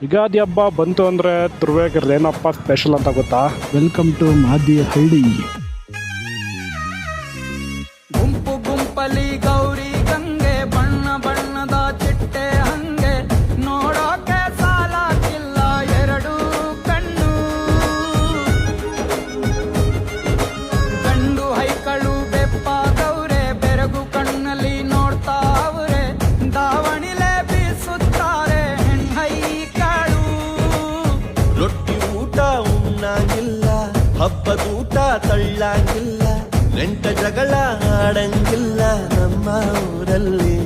ಯುಗಾದಿ ಹಬ್ಬ ಬಂತು ಅಂದರೆ ತುರುವೇಕೆರೆದು ಏನಪ್ಪ ಸ್ಪೆಷಲ್ ಅಂತ ಗೊತ್ತಾ? ವೆಲ್ಕಮ್ ಟು ಮಾದಿ ಹಳ್ಳಿ. ಗುಂಪು ಗುಂಪಲಿ ಗೌರಿ ಗಂಗೆ ಬಣ್ಣ ಬಣ್ಣದ ಚಿಟ್ಟೆ ಹಂಗೆ ನೋಡೋಕೆ ಸಾಲಾಗಿಲ್ಲ ಎರಡು ಕಣ್ಣು. ಗಂಡು ಹೈಕಳು ಬೆಪ್ಪಾಗವ್ರೆ ಬೆರಗು ಕಣ್ಣಲ್ಲಿ ನೋಡ್ತಾ ಅವ್ರೆ ದಾವಣಿಲೆ ಬೀಸುತ್ತಾರೆ ಹೆಣ್ಣೈಕಳು. ರೊಟ್ಟಿ ಊಟ ಉಣ್ಣಾಗಿಲ್ಲ, ಹಬ್ಬದೂಟ ತಳ್ಳಾಗಿಲ್ಲ, ನೆಂಟ ಜಗಳ ಆಡಂಗಿಲ್ಲ ನಮ್ಮ ಊರಲ್ಲಿ.